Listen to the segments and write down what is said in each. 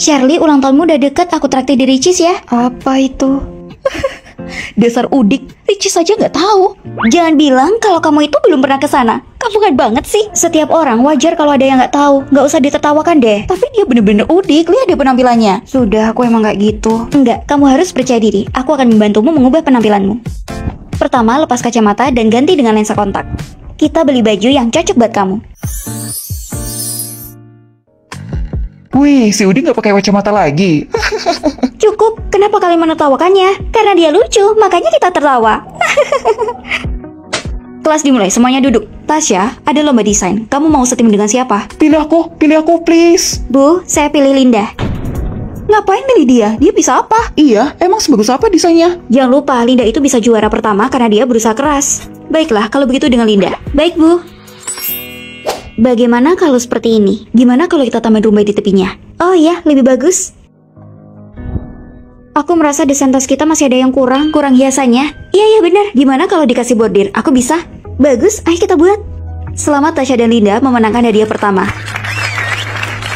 Shirley, ulang tahunmu udah deket, aku traktir di Ricis ya. Apa itu? Dasar udik, Ricis aja nggak tahu. Jangan bilang kalau kamu itu belum pernah ke sana. Kampungan banget sih. Setiap orang wajar kalau ada yang nggak tahu. Nggak usah ditertawakan deh. Tapi dia bener-bener udik, lihat deh penampilannya. Sudah, aku emang nggak gitu. Enggak, kamu harus percaya diri. Aku akan membantumu mengubah penampilanmu. Pertama, lepas kacamata dan ganti dengan lensa kontak. Kita beli baju yang cocok buat kamu. Wih, si Udi nggak pakai kacamata lagi. Cukup, kenapa kalian menertawakannya? Karena dia lucu, makanya kita tertawa. Kelas dimulai, semuanya duduk. Tasya, ada lomba desain. Kamu mau setim dengan siapa? Pilih aku, please. Bu, saya pilih Linda. Ngapain milih dia? Dia bisa apa? Iya, emang sebagus apa desainnya? Jangan lupa, Linda itu bisa juara pertama karena dia berusaha keras. Baiklah, kalau begitu dengan Linda. Baik, Bu. Bagaimana kalau seperti ini? Gimana kalau kita tambahin rumbai di tepinya? Oh iya, lebih bagus. Aku merasa desain tas kita masih ada yang kurang hiasannya. Iya benar. Gimana kalau dikasih bordir? Aku bisa. Bagus, ayo kita buat. Selamat Tasya dan Linda memenangkan hadiah pertama.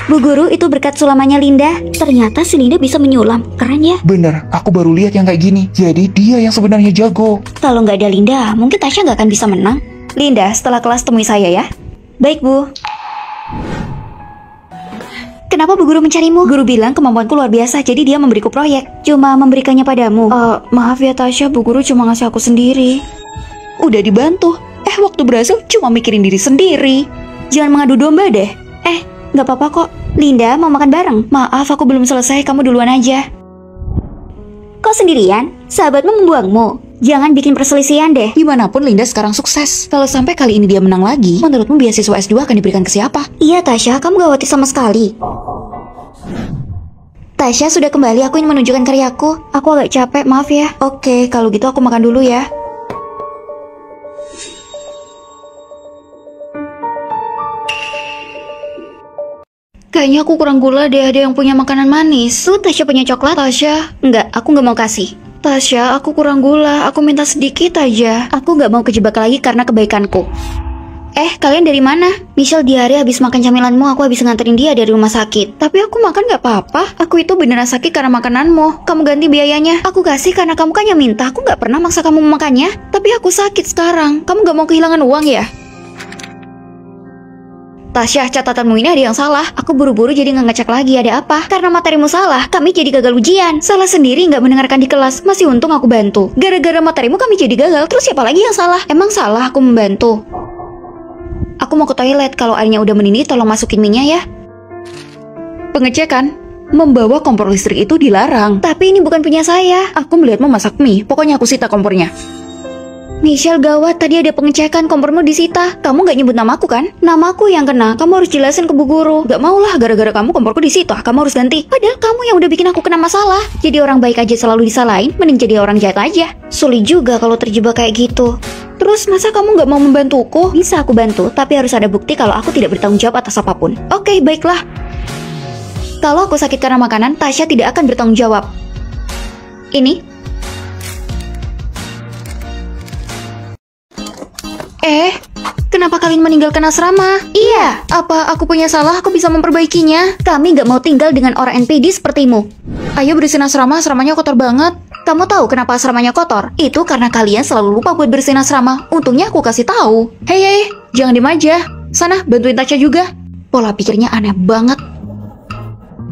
Bu Guru, itu berkat sulamannya Linda. Ternyata si Linda bisa menyulam. Keren ya? Bener, aku baru lihat yang kayak gini. Jadi dia yang sebenarnya jago. Kalau nggak ada Linda, mungkin Tasya nggak akan bisa menang. Linda, setelah kelas temui saya ya. Baik, Bu. Kenapa Bu Guru mencarimu? Guru bilang kemampuanku luar biasa, jadi dia memberiku proyek. Cuma memberikannya padamu. Maaf ya Tasya, Bu Guru cuma ngasih aku sendiri. Udah dibantu. Waktu berhasil cuma mikirin diri sendiri. Jangan mengadu domba deh. Nggak apa-apa kok. Linda, mau makan bareng? Maaf, aku belum selesai, kamu duluan aja. Kok sendirian? Sahabatmu membuangmu. Jangan bikin perselisihan deh. Gimana pun Linda sekarang sukses. Kalau sampai kali ini dia menang lagi, menurutmu beasiswa S2 akan diberikan ke siapa? Iya Tasya, kamu gak khawatir sama sekali. Tasya sudah kembali, aku ingin menunjukkan karyaku. Aku agak capek, maaf ya. Oke, kalau gitu aku makan dulu ya. Kayaknya aku kurang gula deh, ada yang punya makanan manis. Tuh, Tasya punya coklat. Tasya? Enggak, aku nggak mau kasih. Tasya, aku kurang gula, aku minta sedikit aja. Aku nggak mau kejebak lagi karena kebaikanku. Kalian dari mana? Michelle di hari habis makan camilanmu, aku habis nganterin dia dari rumah sakit. Tapi aku makan gak apa-apa. Aku itu beneran sakit karena makananmu. Kamu ganti biayanya. Aku kasih karena kamu kan yang minta. Aku nggak pernah maksa kamu memakannya. Tapi aku sakit sekarang. Kamu gak mau kehilangan uang ya? Tasya, catatanmu ini ada yang salah. Aku buru-buru jadi nggak ngecek lagi ada apa. Karena materimu salah, kami jadi gagal ujian. Salah sendiri nggak mendengarkan di kelas. Masih untung aku bantu. Gara-gara materimu kami jadi gagal. Terus siapa lagi yang salah? Emang salah aku membantu? Aku mau ke toilet. Kalau airnya udah mendidih, tolong masukin minyak ya. Pengecekan. Membawa kompor listrik itu dilarang. Tapi ini bukan punya saya. Aku melihatmu masak mie. Pokoknya aku sita kompornya. Michelle, gawat, tadi ada pengecekan, kompormu disita. Kamu gak nyebut namaku kan? Namaku yang kena, kamu harus jelasin ke Bu Guru. Gak maulah, gara-gara kamu komporku disita. Kamu harus ganti. Padahal kamu yang udah bikin aku kena masalah. Jadi orang baik aja selalu disalahin, mending jadi orang jahat aja. Sulit juga kalau terjebak kayak gitu. Terus masa kamu gak mau membantuku? Bisa aku bantu, tapi harus ada bukti kalau aku tidak bertanggung jawab atas apapun. Oke, baiklah. Kalau aku sakit karena makanan, Tasya tidak akan bertanggung jawab. Ini. Kenapa kalian meninggalkan asrama? Iya. Apa aku punya salah? Aku bisa memperbaikinya. Kami gak mau tinggal dengan orang NPD sepertimu. Ayo bersihin asrama, asramanya kotor banget. Kamu tahu kenapa asramanya kotor? Itu karena kalian selalu lupa buat bersihin asrama. Untungnya aku kasih tahu. Hei, jangan diem aja. Sana, bantuin Tasya juga. Pola pikirnya aneh banget.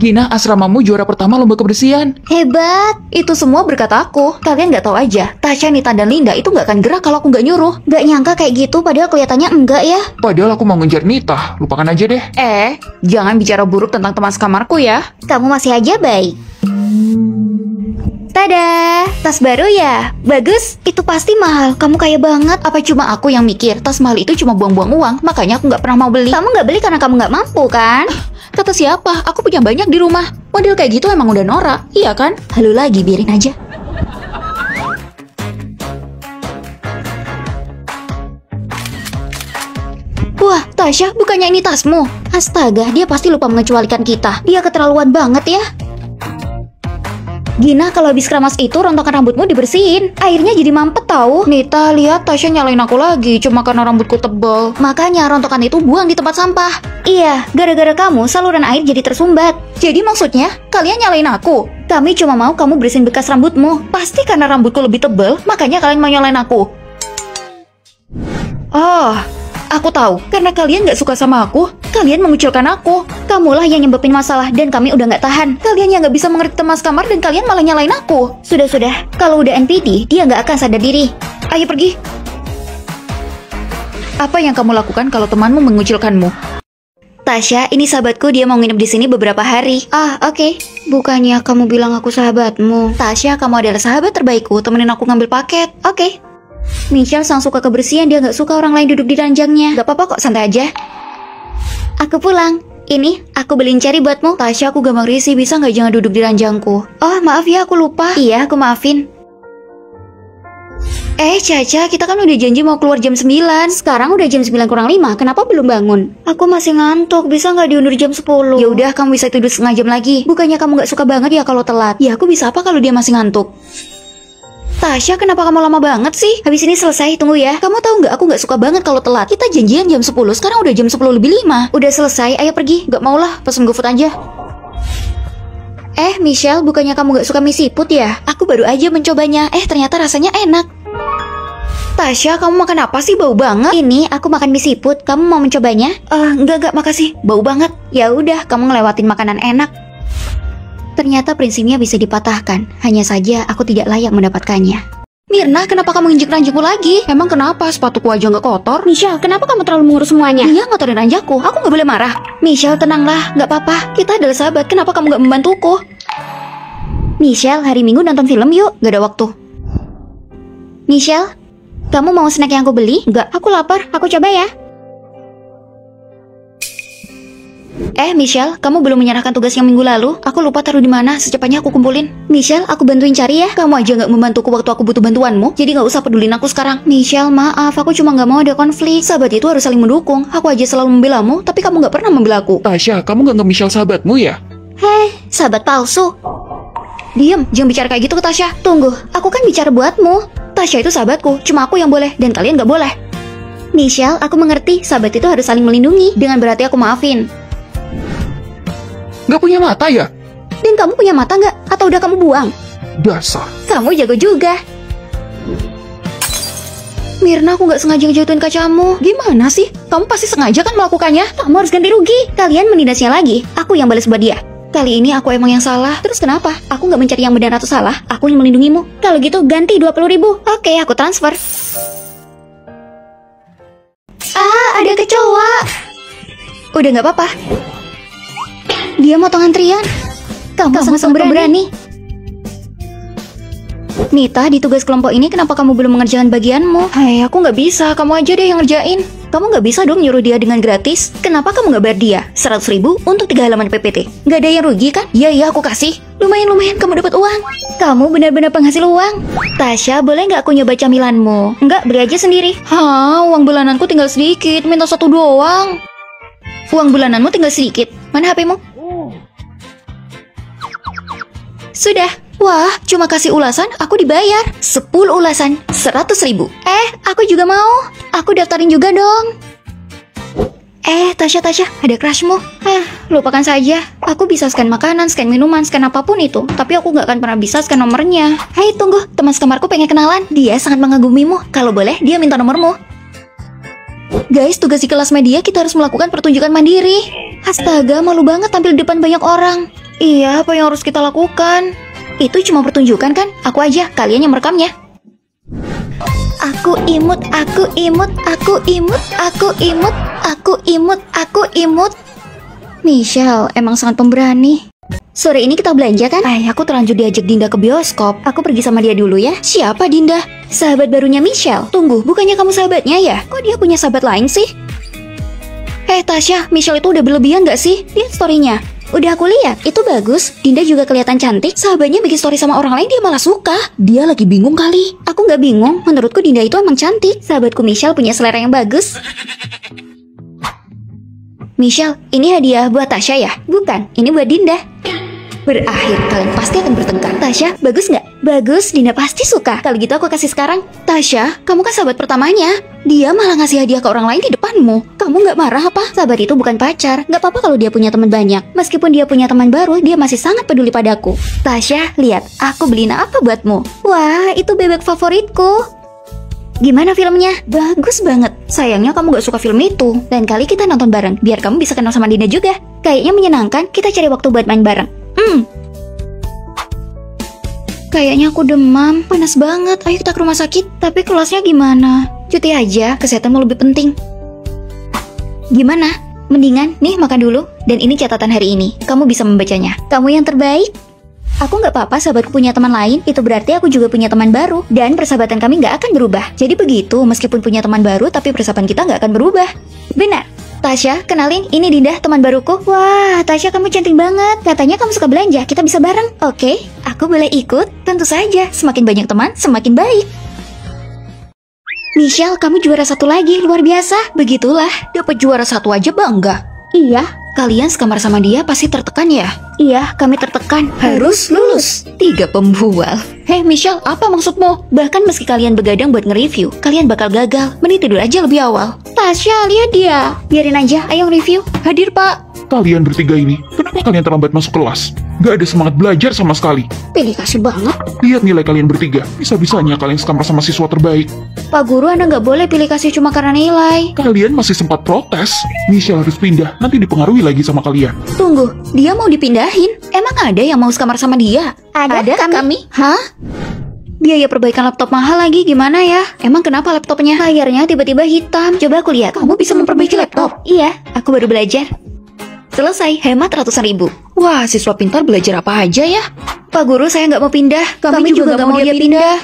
Gina, asramamu juara pertama lomba kebersihan. Hebat. Itu semua berkat aku. Kalian nggak tahu aja, Tasya, Nita, dan Linda itu nggak akan gerak kalau aku nggak nyuruh. Nggak nyangka kayak gitu, padahal kelihatannya enggak ya. Padahal aku mau ngejar Nita. Lupakan aja deh. Jangan bicara buruk tentang teman sekamarku ya. Kamu masih aja baik. Tada, tas baru ya? Bagus, itu pasti mahal. Kamu kaya banget. Apa cuma aku yang mikir tas mahal itu cuma buang-buang uang? Makanya aku nggak pernah mau beli. Kamu nggak beli karena kamu nggak mampu kan? Kata siapa? Aku punya banyak di rumah. Model kayak gitu emang udah norak, iya kan? Halu lagi, biarin aja. Wah, Tasya, bukannya ini tasmu? Astaga, dia pasti lupa mengecualikan kita. Dia keterlaluan banget ya. Gina, kalau habis keramas itu rontokan rambutmu dibersihin. Airnya jadi mampet tahu. Nita, lihat Tasya nyalain aku lagi cuma karena rambutku tebal. Makanya rontokan itu buang di tempat sampah. Iya, gara-gara kamu saluran air jadi tersumbat. Jadi maksudnya, kalian nyalain aku? Kami cuma mau kamu bersihin bekas rambutmu. Pasti karena rambutku lebih tebal, makanya kalian mau nyalain aku. Oh, aku tahu. Karena kalian gak suka sama aku, kalian mengucilkan aku. Kamulah yang nyebabin masalah dan kami udah gak tahan. Kalian yang gak bisa mengerti teman sekamar dan kalian malah nyalain aku. Sudah, kalau udah NPD, dia gak akan sadar diri. Ayo pergi. Apa yang kamu lakukan kalau temanmu mengucilkanmu? Tasya, ini sahabatku, dia mau nginep di sini beberapa hari. Ah, oke. Bukannya kamu bilang aku sahabatmu. Tasya, kamu adalah sahabat terbaikku. Temenin aku ngambil paket. Oke. Michelle sang suka kebersihan, dia nggak suka orang lain duduk di ranjangnya. Gak apa-apa kok, santai aja. Aku pulang. Ini, aku beliin cherry buatmu. Tasya, aku gampang risih, bisa nggak jangan duduk di ranjangku? Oh, maaf ya, aku lupa. Iya, aku maafin. Caca, kita kan udah janji mau keluar jam 9. Sekarang udah jam 9 kurang 5, kenapa belum bangun? Aku masih ngantuk, bisa nggak diundur jam 10? Ya udah, kamu bisa tidur setengah jam lagi. Bukannya kamu nggak suka banget ya kalau telat? Ya aku bisa apa kalau dia masih ngantuk? Tasya, kenapa kamu lama banget sih? Habis ini selesai, tunggu ya. Kamu tahu nggak, aku nggak suka banget kalau telat. Kita janjian jam 10, sekarang udah jam 10 lebih 5. Udah selesai, ayo pergi. Nggak mau lah, pesen GoFood aja. Michelle, bukannya kamu nggak suka mie siput ya? Aku baru aja mencobanya. Ternyata rasanya enak. Tasya, kamu makan apa sih? Bau banget. Ini aku makan mie siput. Kamu mau mencobanya? Enggak, makasih. Bau banget. Ya udah, kamu ngelewatin makanan enak. Ternyata prinsipnya bisa dipatahkan. Hanya saja aku tidak layak mendapatkannya. Mirna, kenapa kamu injek ranjangku lagi? Emang kenapa? Sepatuku aja nggak kotor? Michelle, kenapa kamu terlalu mengurus semuanya? Dia ngotorin ranjangku. Aku nggak boleh marah. Michelle, tenanglah. Nggak apa-apa. Kita adalah sahabat. Kenapa kamu nggak membantuku? Michelle, hari Minggu nonton film yuk. Nggak ada waktu. Michelle, kamu mau snack yang aku beli? Enggak, aku lapar. Aku coba ya. Michelle, kamu belum menyerahkan tugas yang minggu lalu. Aku lupa taruh di mana. Secepatnya aku kumpulin. Michelle, aku bantuin cari ya. Kamu aja nggak membantuku waktu aku butuh bantuanmu. Jadi nggak usah pedulin aku sekarang. Michelle, maaf. Aku cuma nggak mau ada konflik. Sahabat itu harus saling mendukung. Aku aja selalu membelamu, tapi kamu nggak pernah membela aku. Tasya, kamu nggak Michelle sahabatmu ya? Sahabat palsu. Diam, jangan bicara kayak gitu ke Tasya. Tunggu, aku kan bicara buatmu. Tasya itu sahabatku, cuma aku yang boleh dan kalian gak boleh. Michelle, aku mengerti, sahabat itu harus saling melindungi. Dengan berarti aku maafin. Nggak punya mata ya? Dan kamu punya mata nggak? Atau udah kamu buang? Dasar. Kamu jago juga. Mirna, aku nggak sengaja ngejatuhin kacamu. Gimana sih? Kamu pasti sengaja kan melakukannya? Kamu harus ganti rugi. Kalian menindasnya lagi. Aku yang balas buat dia. Kali ini aku emang yang salah. Terus kenapa? Aku nggak mencari yang benar atau salah. Aku yang melindungimu. Kalau gitu ganti 20.000. Oke, aku transfer. Ada kecoa. Udah nggak apa-apa. Dia motong antrian. Kamu sangat pemberani. Nita, di tugas kelompok ini kenapa kamu belum mengerjakan bagianmu? Aku nggak bisa. Kamu aja deh yang ngerjain. Kamu nggak bisa dong nyuruh dia dengan gratis. Kenapa kamu nggak bayar dia 100.000 untuk 3 halaman PPT? Nggak ada yang rugi kan? Iya, aku kasih. Lumayan kamu dapat uang. Kamu benar-benar penghasil uang. Tasya, boleh nggak aku nyoba camilanmu? Nggak, beli aja sendiri. Uang bulananku tinggal sedikit. Minta 1 doang. Uang bulananmu tinggal sedikit. Mana HP-mu? Sudah. Wah, cuma kasih ulasan, aku dibayar 10 ulasan, 100.000. Aku juga mau. Aku daftarin juga dong. Tasya, ada crushmu. Lupakan saja. Aku bisa scan makanan, scan minuman, scan apapun itu. Tapi aku nggak akan pernah bisa scan nomornya. Hai, tunggu. Teman sekamarku pengen kenalan. Dia sangat mengagumimu. Kalau boleh, dia minta nomormu. Guys, tugas di kelas media kita harus melakukan pertunjukan mandiri. Astaga, malu banget tampil di depan banyak orang. Iya, apa yang harus kita lakukan? Itu cuma pertunjukan kan? Aku aja, kalian yang merekamnya. Aku imut, aku imut, aku imut, aku imut, aku imut, aku imut. Michelle emang sangat pemberani. Sore ini kita belanja kan? Aku terlanjur diajak Dinda ke bioskop. Aku pergi sama dia dulu ya. Siapa Dinda? Sahabat barunya Michelle. Tunggu, bukannya kamu sahabatnya ya? Kok dia punya sahabat lain sih? Tasya, Michelle itu udah berlebihan gak sih? Lihat story-nya. Udah aku lihat, itu bagus. Dinda juga kelihatan cantik. Sahabatnya bikin story sama orang lain, dia malah suka. Dia lagi bingung kali. Aku nggak bingung, menurutku Dinda itu emang cantik. Sahabatku Michelle punya selera yang bagus. Michelle, ini hadiah buat Tasya ya? Bukan, ini buat Dinda. Berakhir, kalian pasti akan bertengkar. Tasya, bagus nggak? Bagus, Dinda pasti suka. Kalau gitu aku kasih sekarang. Tasya, kamu kan sahabat pertamanya. Dia malah ngasih hadiah ke orang lain di depanmu. Kamu nggak marah apa? Sahabat itu bukan pacar. Nggak apa-apa kalau dia punya teman banyak. Meskipun dia punya teman baru, dia masih sangat peduli padaku. Tasya, lihat, aku beliin apa buatmu. Wah, itu bebek favoritku. Gimana filmnya? Bagus banget. Sayangnya kamu gak suka film itu. Lain kali kita nonton bareng, biar kamu bisa kenal sama Dinda juga. Kayaknya menyenangkan, kita cari waktu buat main bareng. Kayaknya aku demam, panas banget. Ayo kita ke rumah sakit. Tapi kelasnya gimana? Cuti aja, kesehatanmu lebih penting. Gimana? Mendingan, nih makan dulu. Dan ini catatan hari ini, kamu bisa membacanya. Kamu yang terbaik. Aku nggak apa-apa sahabatku punya teman lain, itu berarti aku juga punya teman baru. Dan persahabatan kami nggak akan berubah. Jadi begitu, meskipun punya teman baru, tapi persahabatan kita nggak akan berubah. Benar. Tasya, kenalin, ini Dinda, teman baruku. Wah, Tasya kamu cantik banget. Katanya kamu suka belanja, kita bisa bareng. Oke, aku boleh ikut? Tentu saja, semakin banyak teman, semakin baik. Michelle, kamu juara 1 lagi, luar biasa. Begitulah, dapat juara 1 aja bangga. Iya, kalian sekamar sama dia pasti tertekan ya? Iya, kami tertekan. Harus lulus. 3 pembual. Hei Michelle, apa maksudmu? Bahkan meski kalian begadang buat nge-review, kalian bakal gagal. Mending tidur aja lebih awal. Tasya, lihat dia. Biarin aja, ayo nge-review. Hadir pak. Kalian bertiga ini, kenapa kalian terlambat masuk kelas? Gak ada semangat belajar sama sekali. Pilih kasih banget. Lihat nilai kalian bertiga, bisa-bisanya kalian sekamar sama siswa terbaik. Pak guru, Anda nggak boleh pilih kasih cuma karena nilai. Kalian masih sempat protes. Michelle harus pindah, nanti dipengaruhi lagi sama kalian. Tunggu, dia mau dipindahin? Emang ada yang mau sekamar sama dia? Ada kami. Hah? Biaya perbaikan laptop mahal lagi, gimana ya? Emang kenapa laptopnya? Layarnya tiba-tiba hitam. Coba aku lihat. Kamu bisa memperbaiki laptop? Iya, aku baru belajar. Selesai, hemat ratusan ribu. Wah, siswa pintar belajar apa aja ya? Pak guru, saya nggak mau pindah. Kami juga nggak mau dia pindah.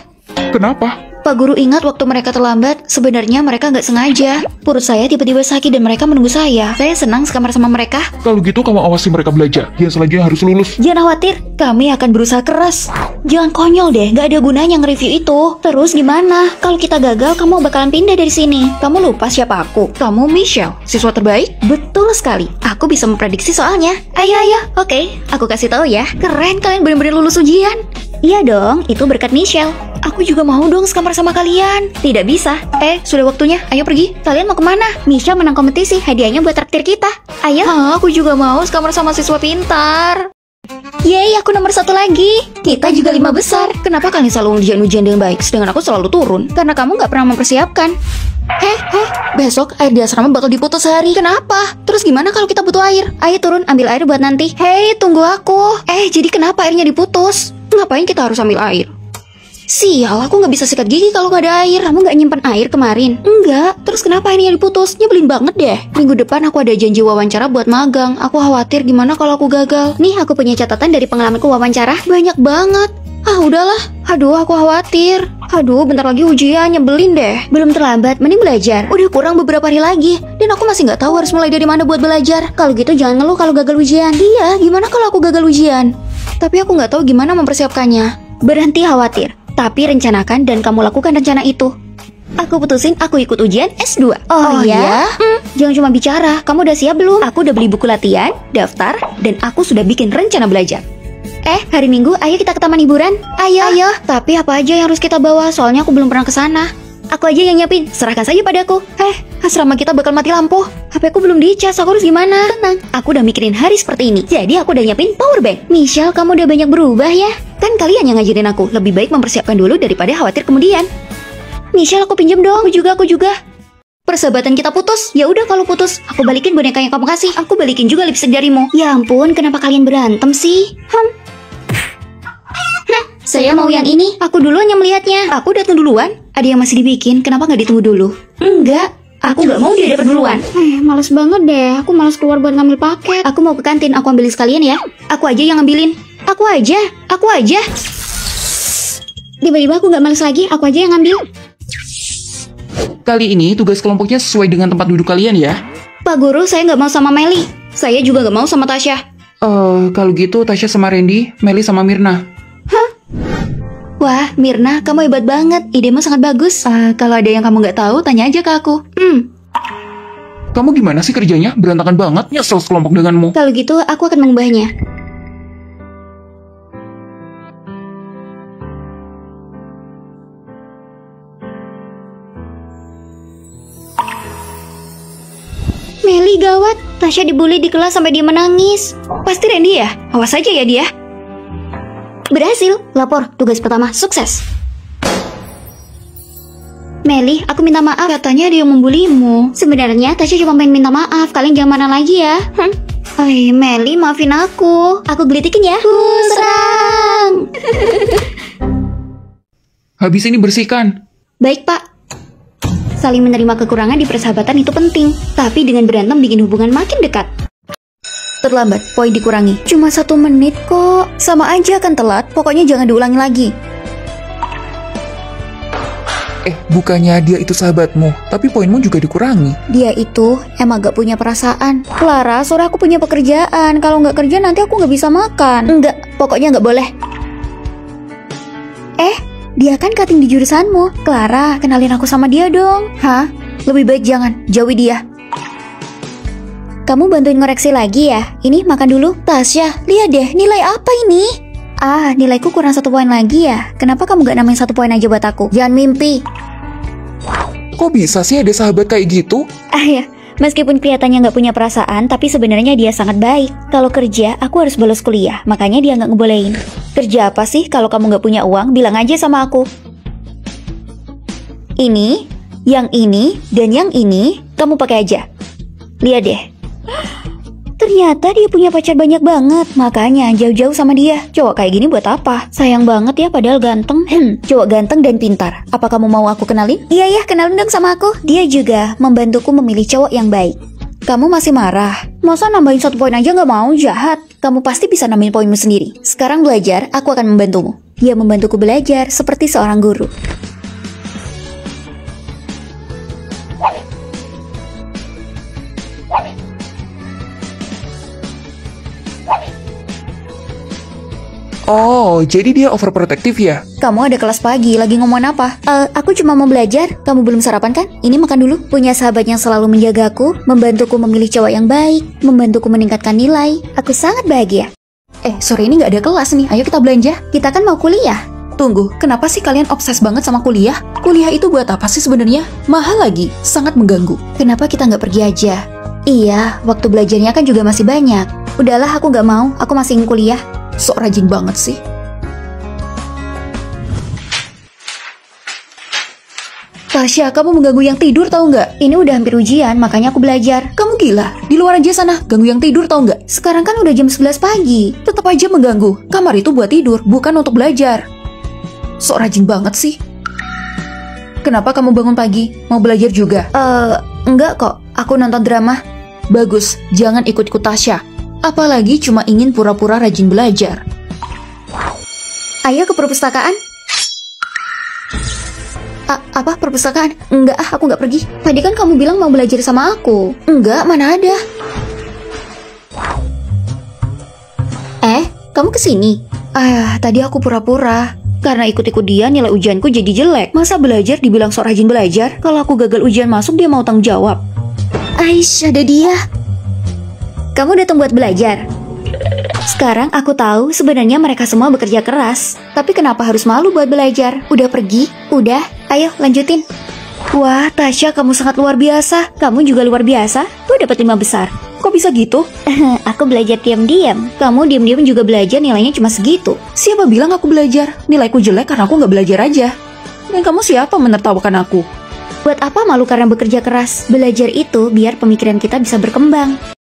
Kenapa? Pak guru ingat waktu mereka terlambat, sebenarnya mereka nggak sengaja. Perut saya tiba-tiba sakit dan mereka menunggu saya. Saya senang sekamar sama mereka. Kalau gitu kamu awasi mereka belajar. Yang selanjutnya harus lulus. Jangan khawatir, kami akan berusaha keras. Jangan konyol deh, nggak ada gunanya nge-review itu. Terus gimana? Kalau kita gagal, kamu bakalan pindah dari sini. Kamu lupa siapa aku? Kamu Michelle, siswa terbaik? Betul sekali. Aku bisa memprediksi soalnya. Ayo. Oke, aku kasih tahu ya. Keren, kalian benar-benar lulus ujian. Iya dong, itu berkat Michelle. Aku juga mau dong sekamar sama kalian. Tidak bisa. Sudah waktunya. Ayo pergi. Kalian mau kemana? Michelle menang kompetisi. Hadiahnya buat traktir kita. Ayo. Aku juga mau sekamar sama siswa pintar. Yeay, aku nomor 1 lagi. Kita juga 5 besar. Kenapa kalian selalu ujian-ujian dengan baik, sedangkan aku selalu turun? Karena kamu nggak pernah mempersiapkan. Besok air di asrama bakal diputus sehari. Kenapa? Terus gimana kalau kita butuh air? Ayo turun, ambil air buat nanti. Hei, tunggu aku. Jadi kenapa airnya diputus? Ngapain kita harus ambil air? Sial, aku nggak bisa sikat gigi kalau nggak ada air. Kamu nggak nyimpen air kemarin? Enggak. Terus kenapa airnya diputus? Nyebelin banget deh. Minggu depan aku ada janji wawancara buat magang. Aku khawatir gimana kalau aku gagal. Nih, aku punya catatan dari pengalamanku wawancara. Banyak banget. Udahlah. Aduh, aku khawatir. Aduh, bentar lagi ujian, nyebelin deh. Belum terlambat, mending belajar. Udah kurang beberapa hari lagi. Dan aku masih nggak tahu harus mulai dari mana buat belajar. Kalau gitu jangan ngeluh kalau gagal ujian. Iya, gimana kalau aku gagal ujian? Tapi aku nggak tahu gimana mempersiapkannya. Berhenti khawatir. Tapi rencanakan dan kamu lakukan rencana itu. Aku putusin aku ikut ujian S2. Oh ya? Jangan cuma bicara. Kamu udah siap belum? Aku udah beli buku latihan, daftar, dan aku sudah bikin rencana belajar. Hari Minggu ayo kita ke taman hiburan. Ayo. Tapi apa aja yang harus kita bawa? Soalnya aku belum pernah ke sana. Aku aja yang nyiapin. Serahkan saja padaku. Asrama kita bakal mati lampu. HP ku belum dicas. Aku harus gimana? Tenang. Aku udah mikirin hari seperti ini. Jadi aku udah nyiapin power bank. Michelle, kamu udah banyak berubah ya. Kan kalian yang ngajarin aku. Lebih baik mempersiapkan dulu daripada khawatir kemudian. Michelle, aku pinjam dong. Aku juga. Persahabatan kita putus. Ya udah kalau putus, aku balikin boneka yang kamu kasih. Aku balikin juga lipstick darimu. Ya ampun, kenapa kalian berantem sih? Saya mau yang ini. Aku duluan yang melihatnya. Aku datang duluan. Ada yang masih dibikin. Kenapa nggak ditunggu dulu? Enggak. Aku nggak mau dia dapat duluan. Males banget deh. Aku malas keluar buat ngambil paket. Aku mau ke kantin. Aku ambilin sekalian ya. Aku aja yang ngambilin. Aku aja. Tiba-tiba aku nggak males lagi. Aku aja yang ngambil. Kali ini tugas kelompoknya sesuai dengan tempat duduk kalian ya. Pak guru, saya nggak mau sama Meli. Saya juga nggak mau sama Tasya. Kalau gitu Tasya sama Randy, Meli sama Mirna. Wah, Mirna, kamu hebat banget. Idemu sangat bagus. Kalau ada yang kamu nggak tahu, tanya aja ke aku. Kamu gimana sih kerjanya? Berantakan banget. Nyesel sekelompok denganmu. Kalau gitu, aku akan mengubahnya. Tasya dibully di kelas sampai dia menangis. Pasti Randy ya? Awas aja ya dia. Berhasil, lapor tugas pertama sukses. Meli, aku minta maaf. Katanya dia yang membulimu. Sebenarnya Tasya cuma pengen minta maaf. Kalian jangan marah lagi ya. Meli, maafin aku. Aku gelitikin ya. Serang. Habis ini bersihkan. Baik, Pak. Saling menerima kekurangan di persahabatan itu penting. Tapi dengan berantem bikin hubungan makin dekat. Terlambat, poin dikurangi. Cuma 1 menit kok. Sama aja kan telat. Pokoknya jangan diulangi lagi. Bukannya dia itu sahabatmu, tapi poinmu juga dikurangi. Dia itu emang gak punya perasaan. Clara, sore aku punya pekerjaan. Kalau nggak kerja nanti aku nggak bisa makan. Enggak, pokoknya nggak boleh. Dia kan cutting di jurusanmu. Clara, kenalin aku sama dia dong. Hah? Lebih baik jangan, jauhi dia. Kamu bantuin ngoreksi lagi ya? Ini makan dulu. Tasya, lihat deh, nilai apa ini? Nilaiku kurang 1 poin lagi ya. Kenapa kamu gak namain 1 poin aja buat aku? Jangan mimpi. Kok bisa sih ada sahabat kayak gitu? Ya, meskipun kelihatannya gak punya perasaan, tapi sebenarnya dia sangat baik. Kalau kerja, aku harus bolos kuliah, makanya dia gak ngebolehin. Kerja apa sih? Kalau kamu gak punya uang, bilang aja sama aku. Ini, yang ini, dan yang ini, kamu pakai aja. Lihat deh. Ternyata dia punya pacar banyak banget. Makanya jauh-jauh sama dia. Cowok kayak gini buat apa? Sayang banget ya padahal ganteng. Cowok ganteng dan pintar. Apa kamu mau aku kenalin? Iya ya, kenalin dong sama aku. Dia juga membantuku memilih cowok yang baik. Kamu masih marah? Masa nambahin 1 poin aja gak mau? Jahat. Kamu pasti bisa nambahin poinmu sendiri. Sekarang belajar, aku akan membantumu. Dia membantuku belajar seperti seorang guru. Oh, jadi dia overprotective ya? Kamu ada kelas pagi, lagi ngomongin apa? Aku cuma mau belajar. Kamu belum sarapan kan? Ini makan dulu. Punya sahabat yang selalu menjagaku, membantuku memilih cowok yang baik, membantuku meningkatkan nilai. Aku sangat bahagia. Sore ini nggak ada kelas nih. Ayo kita belanja. Kita kan mau kuliah. Tunggu, kenapa sih kalian obses banget sama kuliah? Kuliah itu buat apa sih sebenarnya? Mahal lagi, sangat mengganggu. Kenapa kita nggak pergi aja? Iya, waktu belajarnya kan juga masih banyak. Udahlah, aku nggak mau. Aku masih ingin kuliah. Sok rajin banget sih. Tasya, kamu mengganggu yang tidur tahu nggak? Ini udah hampir ujian, makanya aku belajar. Kamu gila? Di luar aja sana, ganggu yang tidur tahu nggak? Sekarang kan udah jam 11 pagi. Tetap aja mengganggu. Kamar itu buat tidur, bukan untuk belajar. Sok rajin banget sih. Kenapa kamu bangun pagi? Mau belajar juga? Enggak kok. Aku nonton drama. Bagus, jangan ikut-ikut Tasya. Apalagi cuma ingin pura-pura rajin belajar. Ayo ke perpustakaan. Apa perpustakaan? Enggak, aku nggak pergi. Tadi kan kamu bilang mau belajar sama aku. Enggak, mana ada. Kamu kesini? Tadi aku pura-pura. Karena ikut-ikut dia nilai ujianku jadi jelek. Masa belajar dibilang sok rajin belajar? Kalau aku gagal ujian masuk dia mau tanggung jawab. Aish, ada dia. Kamu datang buat belajar. Sekarang aku tahu sebenarnya mereka semua bekerja keras. Tapi kenapa harus malu buat belajar? Udah pergi? Udah, ayo lanjutin. Wah, Tasya, kamu sangat luar biasa. Kamu juga luar biasa. Gue dapat 5 besar. Kok bisa gitu? Aku belajar diam-diam. Kamu diam-diam juga belajar, nilainya cuma segitu. Siapa bilang aku belajar? Nilaiku jelek karena aku nggak belajar aja. Dan kamu siapa menertawakan aku? Buat apa malu karena bekerja keras? Belajar itu biar pemikiran kita bisa berkembang.